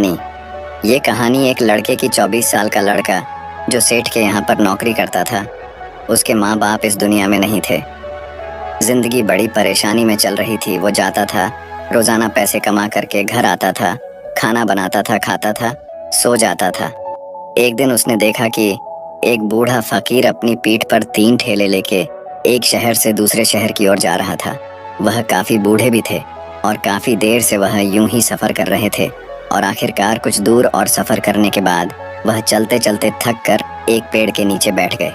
कहानी। ये कहानी एक लड़के की 24 साल का लड़का जो सेठ के यहाँ पर नौकरी करता था। उसके माँ बाप इस दुनिया में नहीं थे। जिंदगी बड़ी परेशानी में चल रही थी। वो जाता था, रोजाना पैसे कमा करके घर आता था, खाना बनाता था, खाता था, सो जाता था। एक दिन उसने देखा कि एक बूढ़ा फकीर अपनी पीठ पर 3 ठेले लेके एक शहर से दूसरे शहर की ओर जा रहा था। वह काफी बूढ़े भी थे और काफी देर से वह यूं ही सफर कर रहे थे और आखिरकार कुछ दूर और सफर करने के बाद वह चलते चलते थक कर एक पेड़ के नीचे बैठ गए।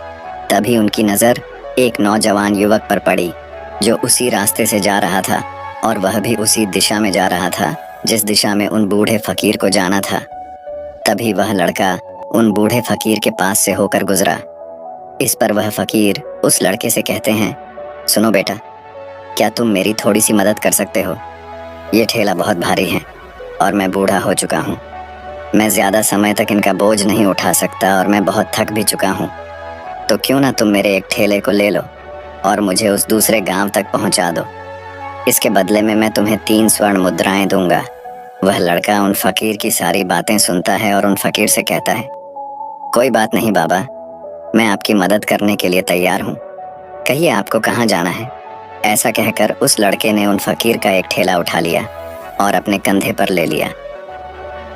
तभी उनकी नजर एक नौजवान युवक पर पड़ी जो उसी रास्ते से जा रहा था और वह भी उसी दिशा में जा रहा था जिस दिशा में उन बूढ़े फकीर को जाना था। तभी वह लड़का उन बूढ़े फकीर के पास से होकर गुजरा। इस पर वह फकीर उस लड़के से कहते हैं, सुनो बेटा, क्या तुम मेरी थोड़ी सी मदद कर सकते हो? ये ठेला बहुत भारी है और मैं बूढ़ा हो चुका हूँ। मैं ज़्यादा समय तक इनका बोझ नहीं उठा सकता और मैं बहुत थक भी चुका हूँ। तो क्यों ना तुम मेरे एक ठेले को ले लो और मुझे उस दूसरे गांव तक पहुँचा दो। इसके बदले में मैं तुम्हें 3 स्वर्ण मुद्राएं दूंगा। वह लड़का उन फकीर की सारी बातें सुनता है और उन फकीर से कहता है, कोई बात नहीं बाबा, मैं आपकी मदद करने के लिए तैयार हूँ। कहिए आपको कहाँ जाना है? ऐसा कहकर उस लड़के ने उन फकीर का एक ठेला उठा लिया और अपने कंधे पर ले लिया।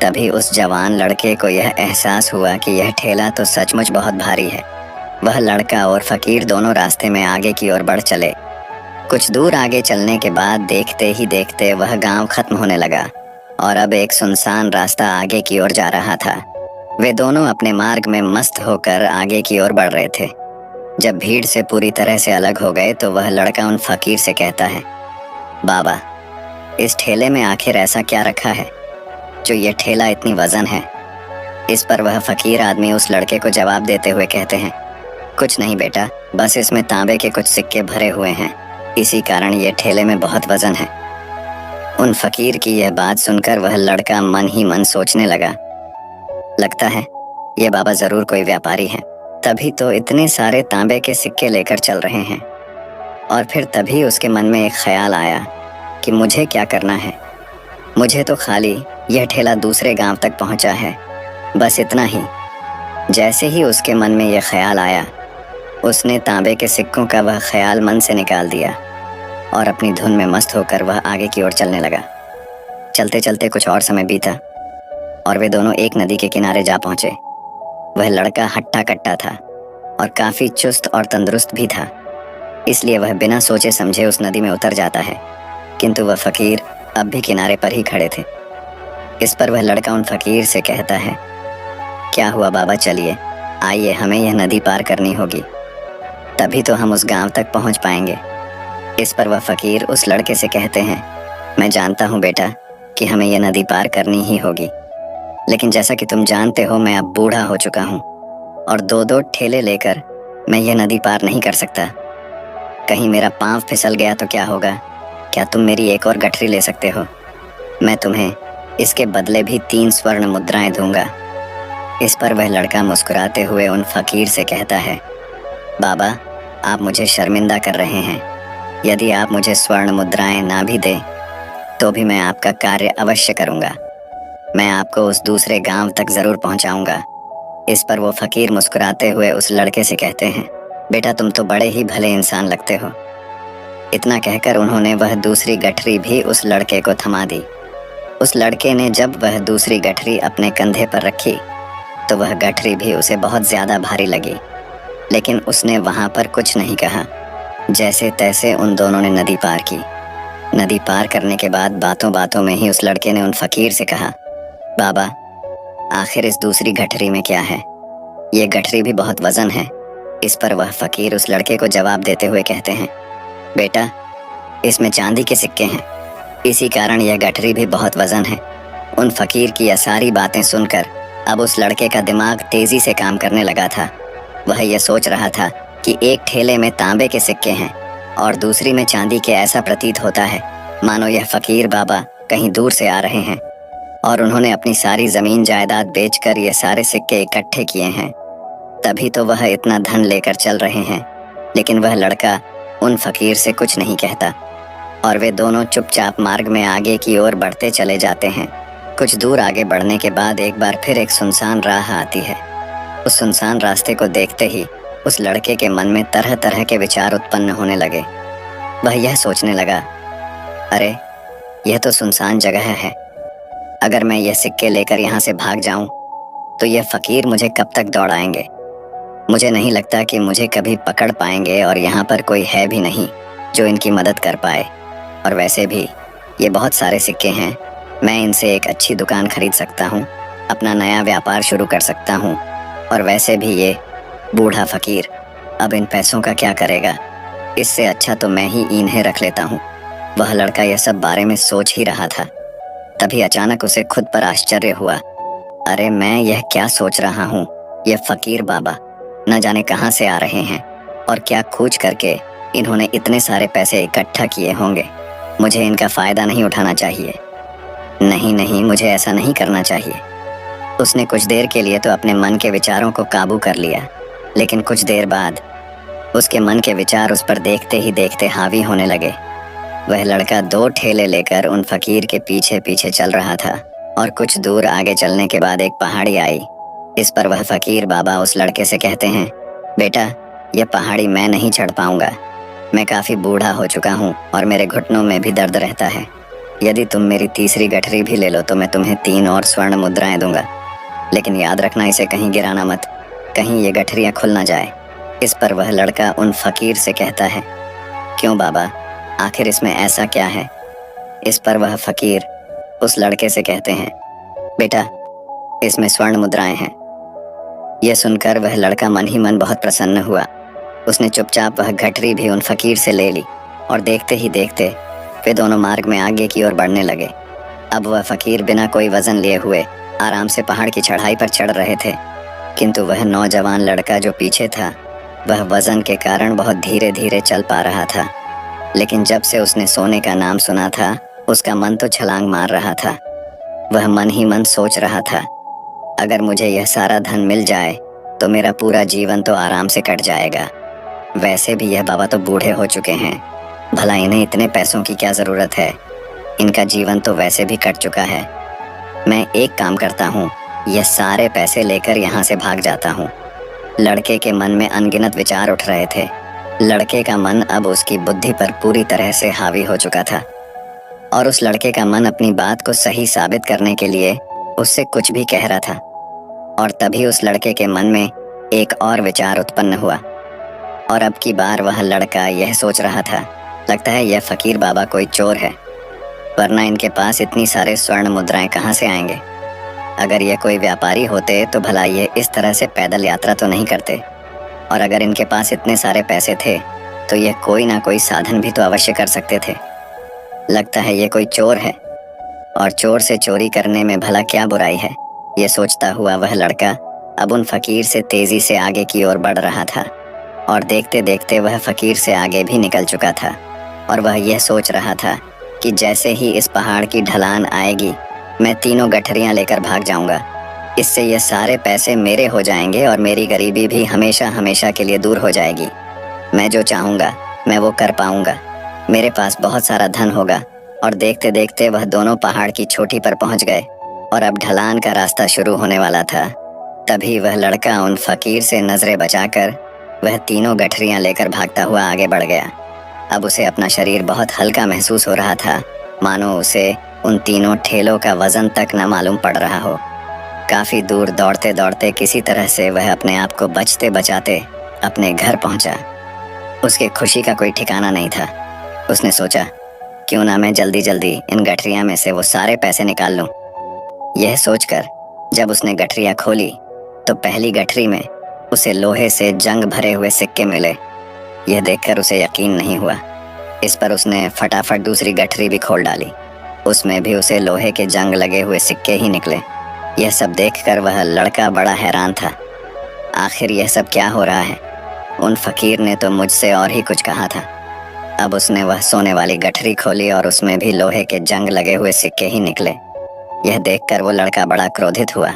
तभी उस जवान लड़के को यह एहसास हुआ कि यह ठेला तो सचमुच बहुत भारी है। वह लड़का और फकीर दोनों रास्ते में आगे की ओर बढ़ चले। कुछ दूर आगे चलने के बाद देखते ही देखते वह गांव खत्म होने लगा और अब एक सुनसान रास्ता आगे की ओर जा रहा था। वे दोनों अपने मार्ग में मस्त होकर आगे की ओर बढ़ रहे थे। जब भीड़ से पूरी तरह से अलग हो गए तो वह लड़का उन फकीर से कहता है, बाबा, इस ठेले में आखिर ऐसा क्या रखा है जो ये ठेला इतनी वजन है? इस पर वह फकीर आदमी उस लड़के को जवाब देते हुए कहते हैं, कुछ नहीं बेटा, बस इसमें तांबे के कुछ सिक्के भरे हुए हैं, इसी कारण ये ठेले में बहुत वजन है। उन फकीर की यह बात सुनकर वह लड़का मन ही मन सोचने लगा, लगता है ये बाबा जरूर कोई व्यापारी है, तभी तो इतने सारे तांबे के सिक्के लेकर चल रहे हैं। और फिर तभी उसके मन में एक ख्याल आया कि मुझे क्या करना है। मुझे तो खाली यह ठेला दूसरे गांव तक पहुंचा है, बस इतना ही। जैसे ही उसके मन में यह ख्याल आया, उसने तांबे के सिक्कों का वह ख्याल मन से निकाल दिया और अपनी धुन में मस्त होकर वह आगे की ओर चलने लगा। चलते चलते कुछ और समय बीता और वे दोनों एक नदी के किनारे जा पहुंचे। वह लड़का हट्टा कट्टा था और काफी चुस्त और तंदुरुस्त भी था, इसलिए वह बिना सोचे समझे उस नदी में उतर जाता है, किंतु वह फकीर अब भी किनारे पर ही खड़े थे। इस पर वह लड़का उन फकीर से कहता है, क्या हुआ बाबा, चलिए आइए, हमें यह नदी पार करनी होगी, तभी तो हम उस गांव तक पहुंच पाएंगे। इस पर वह फकीर उस लड़के से कहते हैं, मैं जानता हूं बेटा कि हमें यह नदी पार करनी ही होगी, लेकिन जैसा कि तुम जानते हो मैं अब बूढ़ा हो चुका हूँ और 2-2 ठेले लेकर मैं यह नदी पार नहीं कर सकता। कहीं मेरा पाँव फिसल गया तो क्या होगा? क्या तुम मेरी एक और गठरी ले सकते हो? मैं तुम्हें इसके बदले भी 3 स्वर्ण मुद्राएं दूंगा। इस पर वह लड़का मुस्कुराते हुए उन फकीर से कहता है, बाबा, आप मुझे शर्मिंदा कर रहे हैं। यदि आप मुझे स्वर्ण मुद्राएं ना भी दें तो भी मैं आपका कार्य अवश्य करूंगा। मैं आपको उस दूसरे गांव तक जरूर पहुंचाऊंगा। इस पर वो फकीर मुस्कुराते हुए उस लड़के से कहते हैं, बेटा, तुम तो बड़े ही भले इंसान लगते हो। इतना कहकर उन्होंने वह दूसरी गठरी भी उस लड़के को थमा दी। उस लड़के ने जब वह दूसरी गठरी अपने कंधे पर रखी तो वह गठरी भी उसे बहुत ज्यादा भारी लगी, लेकिन उसने वहां पर कुछ नहीं कहा। जैसे तैसे उन दोनों ने नदी पार की। नदी पार करने के बाद बातों बातों में ही उस लड़के ने उन फकीर से कहा, बाबा, आखिर इस दूसरी गठरी में क्या है? ये गठरी भी बहुत वजन है। इस पर वह फकीर उस लड़के को जवाब देते हुए कहते हैं, बेटा, इसमें चांदी के सिक्के हैं, इसी कारण यह गठरी भी बहुत वजन है। उन फकीर की यह सारी बातें सुनकर अब उस लड़के का दिमाग तेजी से काम करने लगा था। वह यह सोच रहा था कि एक ठेले में तांबे के सिक्के हैं और दूसरी में चांदी के। ऐसा प्रतीत होता है मानो यह फकीर बाबा कहीं दूर से आ रहे हैं और उन्होंने अपनी सारी जमीन जायदाद बेचकर ये सारे सिक्के इकट्ठे किए हैं, तभी तो वह इतना धन लेकर चल रहे हैं। लेकिन वह लड़का उन फकीर से कुछ नहीं कहता और वे दोनों चुपचाप मार्ग में आगे की ओर बढ़ते चले जाते हैं। कुछ दूर आगे बढ़ने के बाद एक बार फिर एक सुनसान राह आती है। उस सुनसान रास्ते को देखते ही उस लड़के के मन में तरह तरह के विचार उत्पन्न होने लगे। वह यह सोचने लगा, अरे यह तो सुनसान जगह है। अगर मैं यह सिक्के लेकर यहाँ से भाग जाऊं तो यह फकीर मुझे कब तक दौड़ाएंगे। मुझे नहीं लगता कि मुझे कभी पकड़ पाएंगे और यहाँ पर कोई है भी नहीं जो इनकी मदद कर पाए। और वैसे भी ये बहुत सारे सिक्के हैं, मैं इनसे एक अच्छी दुकान खरीद सकता हूँ, अपना नया व्यापार शुरू कर सकता हूँ। और वैसे भी ये बूढ़ा फकीर अब इन पैसों का क्या करेगा। इससे अच्छा तो मैं ही इन्हें रख लेता हूँ। वह लड़का यह सब बारे में सोच ही रहा था, तभी अचानक उसे खुद पर आश्चर्य हुआ। अरे मैं यह क्या सोच रहा हूँ, यह फकीर बाबा न जाने कहाँ से आ रहे हैं और क्या खोज करके इन्होंने इतने सारे पैसे इकट्ठा किए होंगे। मुझे इनका फायदा नहीं उठाना चाहिए। नहीं नहीं, मुझे ऐसा नहीं करना चाहिए। उसने कुछ देर के लिए तो अपने मन के विचारों को काबू कर लिया, लेकिन कुछ देर बाद उसके मन के विचार उस पर देखते ही देखते हावी होने लगे। वह लड़का 2 ठेले लेकर उन फकीर के पीछे पीछे चल रहा था और कुछ दूर आगे चलने के बाद एक पहाड़ी आई। इस पर वह फकीर बाबा उस लड़के से कहते हैं, बेटा यह पहाड़ी मैं नहीं चढ़ पाऊंगा। मैं काफ़ी बूढ़ा हो चुका हूँ और मेरे घुटनों में भी दर्द रहता है। यदि तुम मेरी तीसरी गठरी भी ले लो तो मैं तुम्हें 3 और स्वर्ण मुद्राएं दूंगा, लेकिन याद रखना इसे कहीं गिराना मत, कहीं ये गठरियाँ खुल ना जाए। इस पर वह लड़का उन फकीर से कहता है, क्यों बाबा, आखिर इसमें ऐसा क्या है। इस पर वह फकीर उस लड़के से कहते हैं, बेटा इसमें स्वर्ण मुद्राएं हैं। यह सुनकर वह लड़का मन ही मन बहुत प्रसन्न हुआ। उसने चुपचाप वह गठरी भी उन फकीर से ले ली और देखते ही देखते वे दोनों मार्ग में आगे की ओर बढ़ने लगे। अब वह फकीर बिना कोई वजन लिए हुए आराम से पहाड़ की चढ़ाई पर चढ़ रहे थे, किंतु वह नौजवान लड़का जो पीछे था वह वजन के कारण बहुत धीरे धीरे चल पा रहा था। लेकिन जब से उसने सोने का नाम सुना था उसका मन तो छलांग मार रहा था। वह मन ही मन सोच रहा था, अगर मुझे यह सारा धन मिल जाए तो मेरा पूरा जीवन तो आराम से कट जाएगा। वैसे भी यह बाबा तो बूढ़े हो चुके हैं, भला इन्हें इतने पैसों की क्या ज़रूरत है। इनका जीवन तो वैसे भी कट चुका है। मैं एक काम करता हूँ, यह सारे पैसे लेकर यहाँ से भाग जाता हूँ। लड़के के मन में अनगिनत विचार उठ रहे थे। लड़के का मन अब उसकी बुद्धि पर पूरी तरह से हावी हो चुका था और उस लड़के का मन अपनी बात को सही साबित करने के लिए उससे कुछ भी कह रहा था। और तभी उस लड़के के मन में एक और विचार उत्पन्न हुआ और अब की बार वह लड़का यह सोच रहा था, लगता है यह फकीर बाबा कोई चोर है, वरना इनके पास इतनी सारे स्वर्ण मुद्राएं कहाँ से आएंगे। अगर ये कोई व्यापारी होते तो भला ये इस तरह से पैदल यात्रा तो नहीं करते, और अगर इनके पास इतने सारे पैसे थे तो ये कोई ना कोई साधन भी तो अवश्य कर सकते थे। लगता है ये कोई चोर है और चोर से चोरी करने में भला क्या बुराई है। ये सोचता हुआ वह लड़का अब उन फकीर से तेजी से आगे की ओर बढ़ रहा था और देखते देखते वह फकीर से आगे भी निकल चुका था। और वह यह सोच रहा था कि जैसे ही इस पहाड़ की ढलान आएगी मैं 3 गठरियाँ लेकर भाग जाऊंगा। इससे ये सारे पैसे मेरे हो जाएंगे और मेरी गरीबी भी हमेशा हमेशा के लिए दूर हो जाएगी। मैं जो चाहूँगा मैं वो कर पाऊँगा। मेरे पास बहुत सारा धन होगा। और देखते देखते वह दोनों पहाड़ की चोटी पर पहुँच गए और अब ढलान का रास्ता शुरू होने वाला था। तभी वह लड़का उन फकीर से नजरें बचाकर वह 3 गठरियाँ लेकर भागता हुआ आगे बढ़ गया। अब उसे अपना शरीर बहुत हल्का महसूस हो रहा था, मानो उसे उन 3 ठेलों का वजन तक न मालूम पड़ रहा हो। काफ़ी दूर दौड़ते दौड़ते किसी तरह से वह अपने आप को बचते बचाते अपने घर पहुंचा। उसके खुशी का कोई ठिकाना नहीं था। उसने सोचा, क्यों ना मैं जल्दी जल्दी इन गठरियाँ में से वो सारे पैसे निकाल लूँ। यह सोचकर जब उसने गठरियाँ खोली तो पहली गठरी में उसे लोहे से जंग भरे हुए सिक्के मिले। यह देखकर उसे यकीन नहीं हुआ। इस पर उसने फटाफट दूसरी गठरी भी खोल डाली। उसमें भी उसे लोहे के जंग लगे हुए सिक्के ही निकले। यह सब देखकर वह लड़का बड़ा हैरान था। आखिर यह सब क्या हो रहा है। उन फकीर ने तो मुझसे और ही कुछ कहा था। अब उसने वह सोने वाली गठरी खोली और उसमें भी लोहे के जंग लगे हुए सिक्के ही निकले। यह देखकर वो लड़का बड़ा क्रोधित हुआ।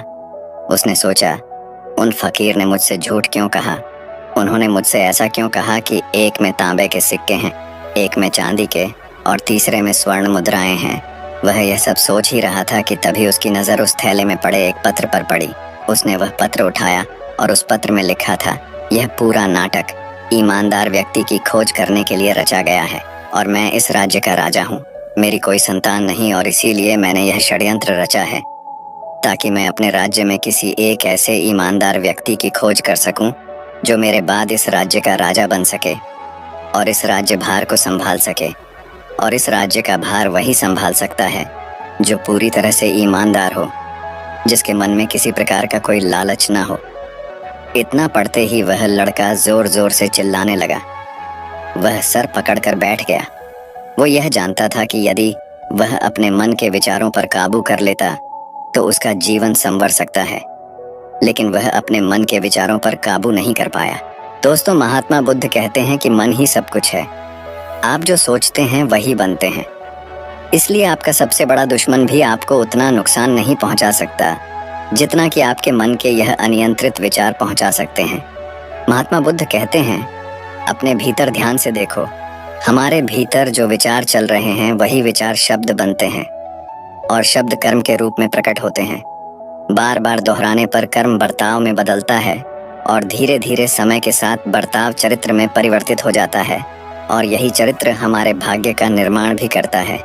उसने सोचा, उन फकीर ने मुझसे झूठ क्यों कहा। उन्होंने मुझसे ऐसा क्यों कहा कि एक में तांबे के सिक्के हैं, एक में चांदी के और तीसरे में स्वर्ण मुद्राएं हैं। वह यह सब सोच ही रहा था कि तभी उसकी नज़र उस थैले में पड़े एक पत्र पर पड़ी। उसने वह पत्र उठाया और उस पत्र में लिखा था, यह पूरा नाटक ईमानदार व्यक्ति की खोज करने के लिए रचा गया है और मैं इस राज्य का राजा हूँ। मेरी कोई संतान नहीं और इसीलिए मैंने यह षड्यंत्र रचा है ताकि मैं अपने राज्य में किसी एक ऐसे ईमानदार व्यक्ति की खोज कर सकूं जो मेरे बाद इस राज्य का राजा बन सके और इस राज्य भार को संभाल सके। और इस राज्य का भार वही संभाल सकता है जो पूरी तरह से ईमानदार हो, जिसके मन में किसी प्रकार का कोई लालच ना हो। इतना पढ़ते ही वह लड़का जोर जोर से चिल्लाने लगा। वह सर पकड़कर बैठ गया। वो यह जानता था कि यदि वह अपने मन के विचारों पर काबू कर लेता तो उसका जीवन संवर सकता है, लेकिन वह अपने मन के विचारों पर काबू नहीं कर पाया। दोस्तों, महात्मा बुद्ध कहते हैं कि मन ही सब कुछ है। आप जो सोचते हैं वही बनते हैं। इसलिए आपका सबसे बड़ा दुश्मन भी आपको उतना नुकसान नहीं पहुंचा सकता जितना कि आपके मन के यह अनियंत्रित विचार पहुंचा सकते हैं। महात्मा बुद्ध कहते हैं, अपने भीतर ध्यान से देखो। हमारे भीतर जो विचार चल रहे हैं वही विचार शब्द बनते हैं और शब्द कर्म के रूप में प्रकट होते हैं। बार बार दोहराने पर कर्म बर्ताव में बदलता है और धीरे धीरे समय के साथ बर्ताव चरित्र में परिवर्तित हो जाता है और यही चरित्र हमारे भाग्य का निर्माण भी करता है।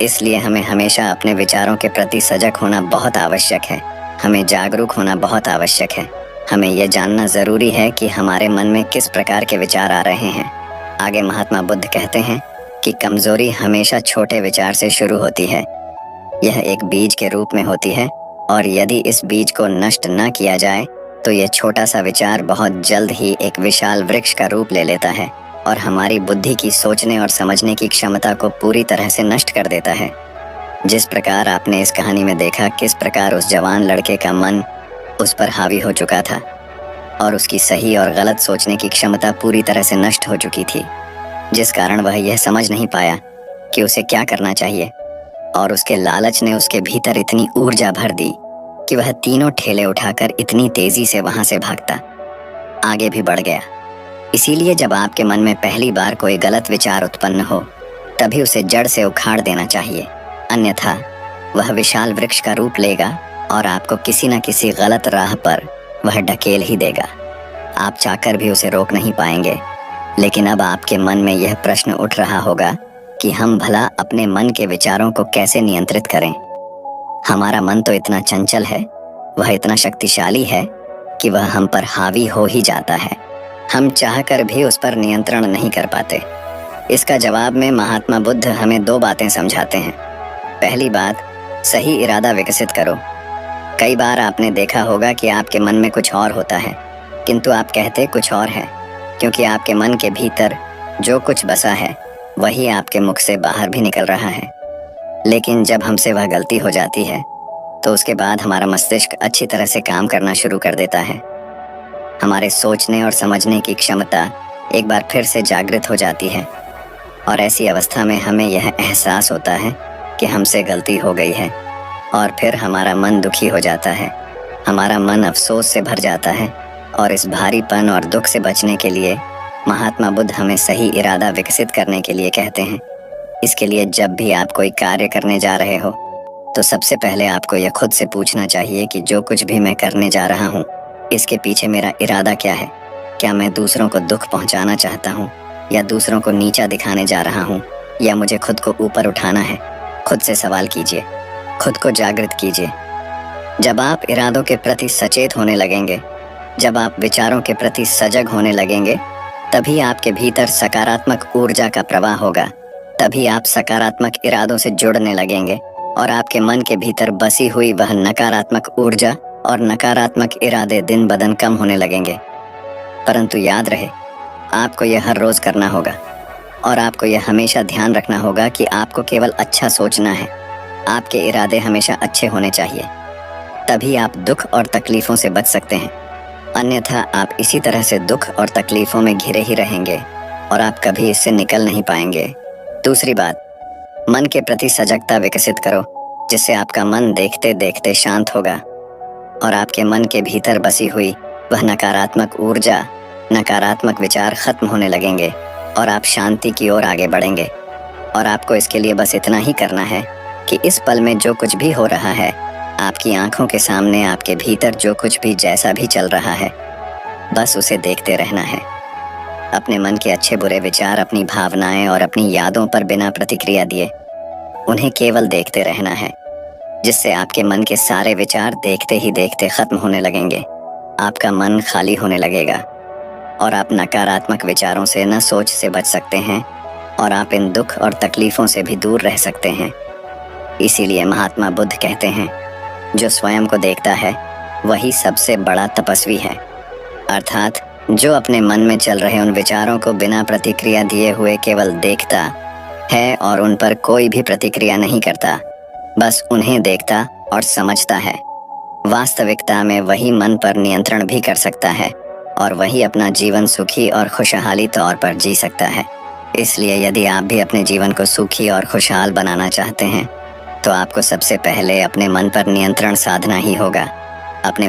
इसलिए हमें हमेशा अपने विचारों के प्रति सजग होना बहुत आवश्यक है। हमें जागरूक होना बहुत आवश्यक है। हमें यह जानना जरूरी है कि हमारे मन में किस प्रकार के विचार आ रहे हैं। आगे महात्मा बुद्ध कहते हैं कि कमजोरी हमेशा छोटे विचार से शुरू होती है। यह एक बीज के रूप में होती है और यदि इस बीज को नष्ट न किया जाए तो यह छोटा सा विचार बहुत जल्द ही एक विशाल वृक्ष का रूप ले लेता है और हमारी बुद्धि की सोचने और समझने की क्षमता को पूरी तरह से नष्ट कर देता है। जिस प्रकार आपने इस कहानी में देखा किस प्रकार उस जवान लड़के का मन उस पर हावी हो चुका था और उसकी सही और गलत सोचने की क्षमता पूरी तरह से नष्ट हो चुकी थी, जिस कारण वह यह समझ नहीं पाया कि उसे क्या करना चाहिए और उसके लालच ने उसके भीतर इतनी ऊर्जा भर दी कि वह तीनों ठेले उठाकर इतनी तेजी से वहां से भागता आगे भी बढ़ गया। इसीलिए जब आपके मन में पहली बार कोई गलत विचार उत्पन्न हो तभी उसे जड़ से उखाड़ देना चाहिए, अन्यथा वह विशाल वृक्ष का रूप लेगा और आपको किसी न किसी गलत राह पर वह ढकेल ही देगा। आप चाहकर भी उसे रोक नहीं पाएंगे। लेकिन अब आपके मन में यह प्रश्न उठ रहा होगा कि हम भला अपने मन के विचारों को कैसे नियंत्रित करें। हमारा मन तो इतना चंचल है, वह इतना शक्तिशाली है कि वह हम पर हावी हो ही जाता है। हम चाहकर भी उस पर नियंत्रण नहीं कर पाते। इसका जवाब में महात्मा बुद्ध हमें दो बातें समझाते हैं। पहली बात, सही इरादा विकसित करो। कई बार आपने देखा होगा कि आपके मन में कुछ और होता है किंतु आप कहते कुछ और है, क्योंकि आपके मन के भीतर जो कुछ बसा है वही आपके मुख से बाहर भी निकल रहा है। लेकिन जब हमसे वह गलती हो जाती है तो उसके बाद हमारा मस्तिष्क अच्छी तरह से काम करना शुरू कर देता है। हमारे सोचने और समझने की क्षमता एक बार फिर से जागृत हो जाती है और ऐसी अवस्था में हमें यह एहसास होता है कि हमसे गलती हो गई है और फिर हमारा मन दुखी हो जाता है। हमारा मन अफसोस से भर जाता है और इस भारीपन और दुख से बचने के लिए महात्मा बुद्ध हमें सही इरादा विकसित करने के लिए कहते हैं। इसके लिए जब भी आप कोई कार्य करने जा रहे हो तो सबसे पहले आपको यह खुद से पूछना चाहिए कि जो कुछ भी मैं करने जा रहा हूँ इसके पीछे मेरा इरादा क्या है। क्या मैं दूसरों को दुख पहुँचाना चाहता हूँ या दूसरों को नीचा दिखाने जा रहा हूँ या मुझे खुद को ऊपर उठाना है। खुद से सवाल कीजिए, खुद को जागृत कीजिए। जब आप इरादों के प्रति सचेत होने लगेंगे, जब आप विचारों के प्रति सजग होने लगेंगे, तभी आपके भीतर सकारात्मक ऊर्जा का प्रवाह होगा। तभी आप सकारात्मक इरादों से जुड़ने लगेंगे और आपके मन के भीतर बसी हुई वह नकारात्मक ऊर्जा और नकारात्मक इरादे दिन ब दिन कम होने लगेंगे। परंतु याद रहे, आपको यह हर रोज करना होगा और आपको यह हमेशा ध्यान रखना होगा कि आपको केवल अच्छा सोचना है। आपके इरादे हमेशा अच्छे होने चाहिए, तभी आप दुख और तकलीफों से बच सकते हैं। अन्यथा आप इसी तरह से दुख और तकलीफों में घिरे ही रहेंगे और आप कभी इससे निकल नहीं पाएंगे। दूसरी बात, मन के प्रति सजगता विकसित करो, जिससे आपका मन देखते देखते शांत होगा और आपके मन के भीतर बसी हुई वह नकारात्मक ऊर्जा, नकारात्मक विचार खत्म होने लगेंगे। और आप शांति की ओर आगे बढ़ेंगे। और आपको इसके लिए बस इतना ही करना है कि कि इस पल में जो कुछ भी हो रहा है, आपकी आंखों के सामने आपके भीतर जो कुछ भी जैसा भी चल रहा है, बस उसे देखते रहना है। अपने मन के अच्छे बुरे विचार, अपनी भावनाएं और अपनी यादों पर बिना प्रतिक्रिया दिए उन्हें केवल देखते रहना है, जिससे आपके मन के सारे विचार देखते ही देखते खत्म होने लगेंगे। आपका मन खाली होने लगेगा और आप नकारात्मक विचारों से, न सोच से बच सकते हैं और आप इन दुख और तकलीफों से भी दूर रह सकते हैं। इसीलिए महात्मा बुद्ध कहते हैं, जो स्वयं को देखता है वही सबसे बड़ा तपस्वी है। अर्थात जो अपने मन में चल रहे उन विचारों को बिना प्रतिक्रिया दिए हुए केवल देखता है और उन पर कोई भी प्रतिक्रिया नहीं करता, बस उन्हें देखता और समझता है, वास्तविकता में वही मन पर नियंत्रण भी कर सकता है और वही अपना जीवन सुखी और खुशहाली तौर पर जी सकता है। इसलिए यदि आप भी अपने जीवन को सुखी और खुशहाल बनाना चाहते हैं, तो आपको सबसे पहले अपने मन पर नियंत्रण साधना ही होगा। अपने